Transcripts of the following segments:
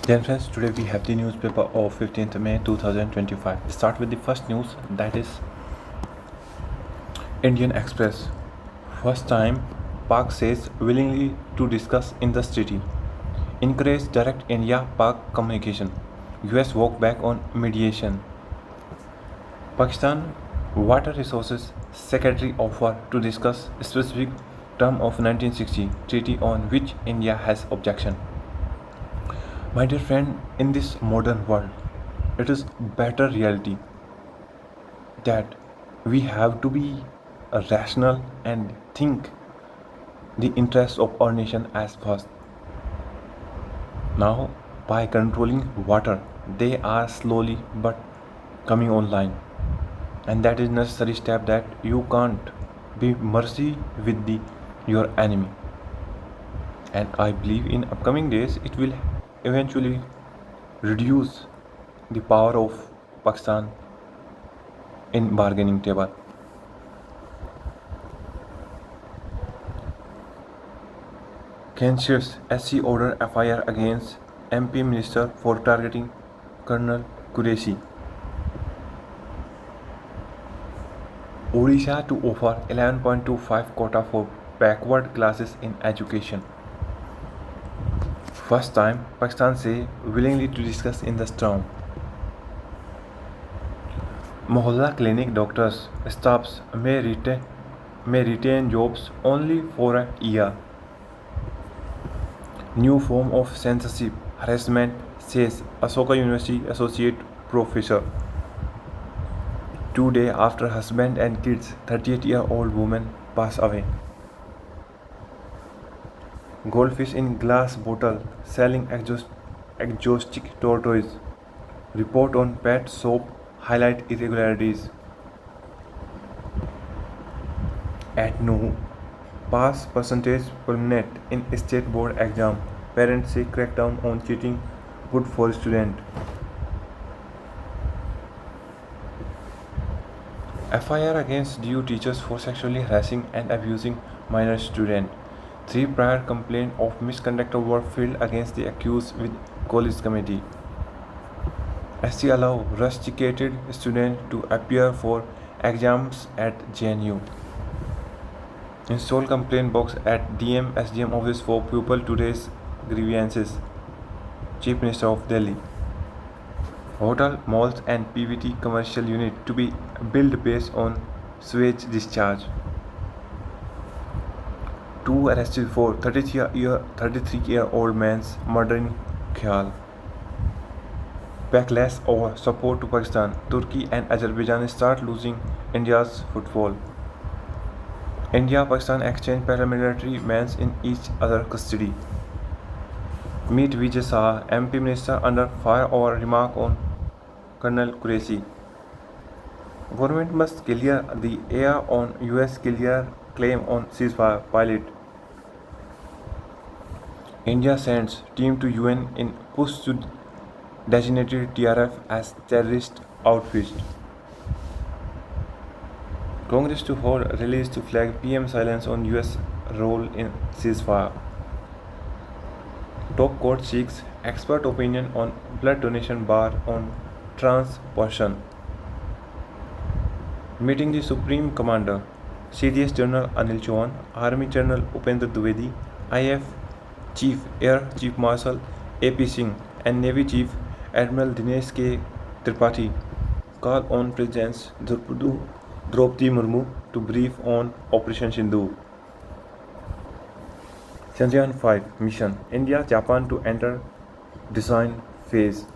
Then friends, today we have the newspaper of 15th May 2025. We start with the first news, that is Indian Express. First time Pak says willingly to discuss in the city. Encourage direct India-Pak communication. US walk back on mediation. Pakistan Water Resources Secretary offer to discuss specific term of 1960 treaty on which India has objection. My dear friend, in this modern world, it is better reality that we have to be rational and think the interests of our nation as first. Now, by controlling water, they are slowly but coming online, and that is necessary step that you can't be mercy with your enemy. And I believe in upcoming days it will eventually reduce the power of Pakistan in bargaining table. Canciers SC order FIR against MP Minister for targeting Colonel Qureshi. Odisha to offer 11.25 quota for backward classes in education. First time Pakistan say willingly to discuss in the storm. Mohalla clinic doctors staffs may retain jobs only for a year. New form of censorship harassment, says Asoka University associate professor. 2 days after husband and kids, 38-year-old woman pass away. Goldfish in glass bottle selling exotic tortoise. Report on pet soap highlight irregularities. At Nuhu, pass percentage permanent in state board exam. Parents say crackdown on cheating good for student. FIR against DU teachers for sexually harassing and abusing minor student. 3 prior complaints of misconduct were filed against the accused with college committee. SC allow rusticated students to appear for exams at JNU. Install complaint box at DM SDM office for pupil to raise grievances. Chief Minister of Delhi. Hotel, malls and PVT commercial unit to be built based on sewage discharge. 2 arrested for 33-year-old man's murder in Khyal. Backlash over support to Pakistan. Turkey and Azerbaijan start losing India's footfall. India-Pakistan exchange paramilitary men in each other's custody. Meet Vijay Shah, MP Minister under fire over remark on Colonel Qureshi. Government must clear the air on US clear claim on ceasefire pilot. India sends team to UN in push to designated TRF as terrorist outfit. Congress to hold release to flag PM silence on US role in ceasefire. Top court seeks expert opinion on blood donation bar on trans person. Meeting the Supreme Commander, CDS General Anil Chauhan, Army General Upendra Dwivedi, IF Chief Air Chief Marshal AP Singh and Navy Chief Admiral Dinesh K. Tripathi call on President Draupadi Murmu to brief on Operation Sindoor. Chandrayaan 5 mission, India Japan to enter design phase.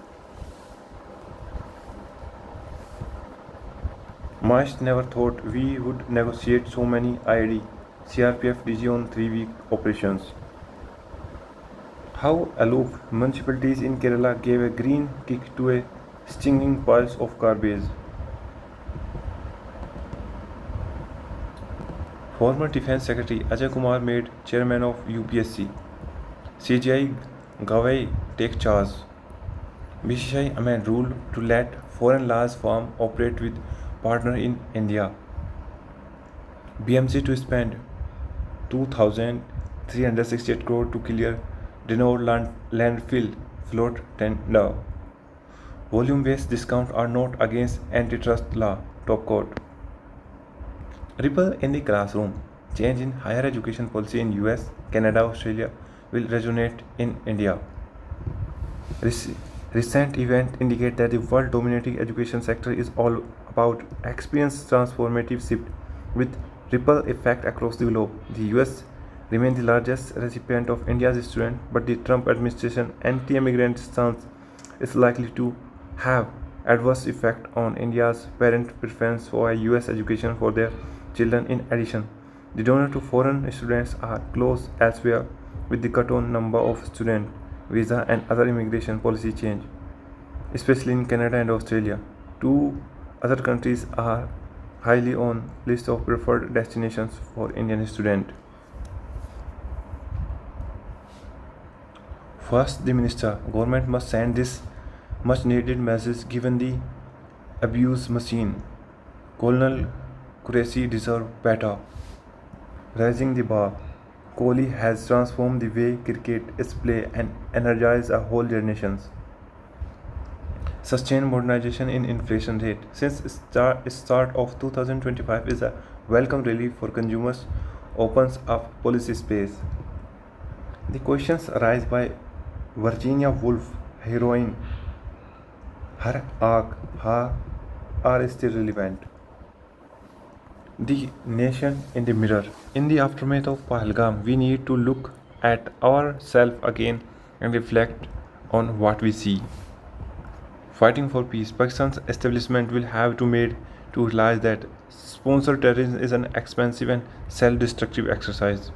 Marsh never thought we would negotiate so many IED. CRPF DG on 3-week operations. How aloof municipalities in Kerala gave a green kick to a stinging piles of garbage. Former Defence Secretary Ajay Kumar made chairman of UPSC. CGI Gawai take charge. BCCI amend rule to let foreign large firm operate with partner in India. BMC to spend 2,368 crore to clear renowned landfill float tender. Volume-based discounts are not against antitrust law. Top quote. Ripple in the classroom. Change in higher education policy in US, Canada, Australia will resonate in India. Recent events indicate that the world dominating education sector is all about experience transformative shift with ripple effect across the globe. The US remains the largest recipient of India's students, but the Trump administration anti-immigrant stance is likely to have adverse effect on India's parent preference for a US education for their children. In addition, the donor to foreign students are close elsewhere with the cut on number of student visa and other immigration policy change, especially in Canada and Australia. Two other countries are highly on list of preferred destinations for Indian students. First, the minister, government must send this much needed message given the abuse machine. Colonel Qureshi deserve better. Raising the bar. Kohli has transformed the way cricket is played and energized a whole generations. Sustained modernization in inflation rate. Since start of 2025 is a welcome relief for consumers, opens up policy space. The questions arise by Virginia Woolf, heroine. Her arc are still relevant. The nation in the mirror. In the aftermath of Pahalgam, we need to look at ourselves again and reflect on what we see. Fighting for peace, Pakistan's establishment will have to made to realize that sponsored terrorism is an expensive and self-destructive exercise.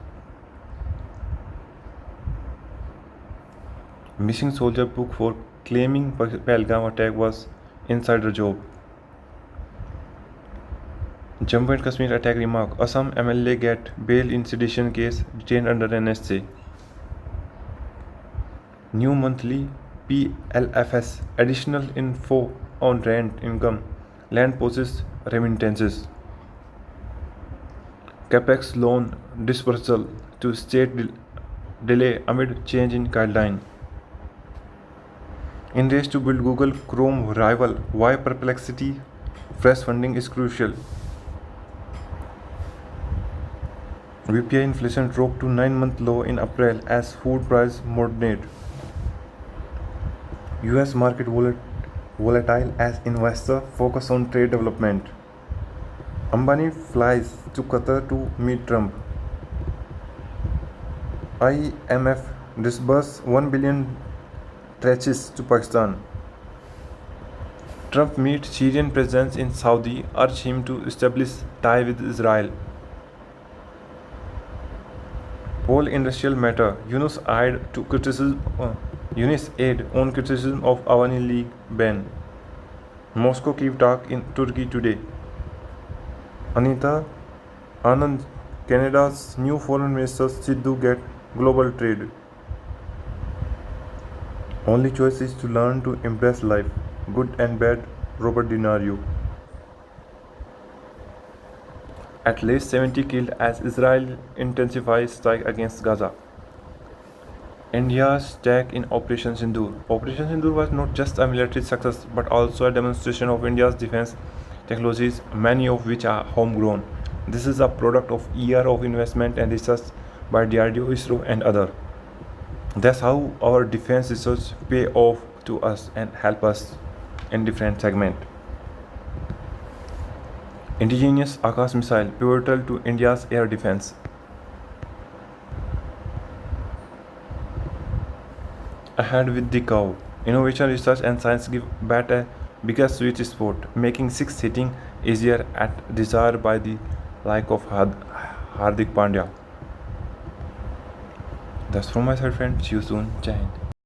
Missing soldier book for claiming Pahalgam attack was insider job. Jammu and Kashmir attack remark. Assam MLA get bail in sedition case, detained under NSA. New monthly PLFS. Additional info on rent income, land poses remittances. Capex loan dispersal to state delay amid change in guideline. In race to build Google Chrome rival, why Perplexity fresh funding is crucial. VPI inflation dropped to 9-month low in April as food price moderate. US market volatile as investor focus on trade development. Ambani flies to Qatar to meet Trump. IMF disburse 1 billion tranches to Pakistan. Trump meets Syrian president in Saudi, urge him to establish tie with Israel. Whole industrial matter. Yunus aid on criticism of Awani League ban. Moscow keep talk in Turkey today. Anita Anand, Canada's new foreign minister Sidhu get global trade. Only choice is to learn to embrace life, good and bad. Robert De Niro. At least 70 killed as Israel intensifies strike against Gaza. India's attack in Operation Sindoor. Operation Sindoor was not just a military success but also a demonstration of India's defense technologies, many of which are homegrown. This is a product of years of investment and research by DRDO, ISRO and others. That's how our defense research pay off to us and help us in different segments. Indigenous Akash missile pivotal to India's air defense. Ahead with the cow. Innovation, research and science give bat a bigger sweet spot, making six hitting easier at desire by the like of Hardik Pandya. That's from my side, friends. See you soon. Jai Hind.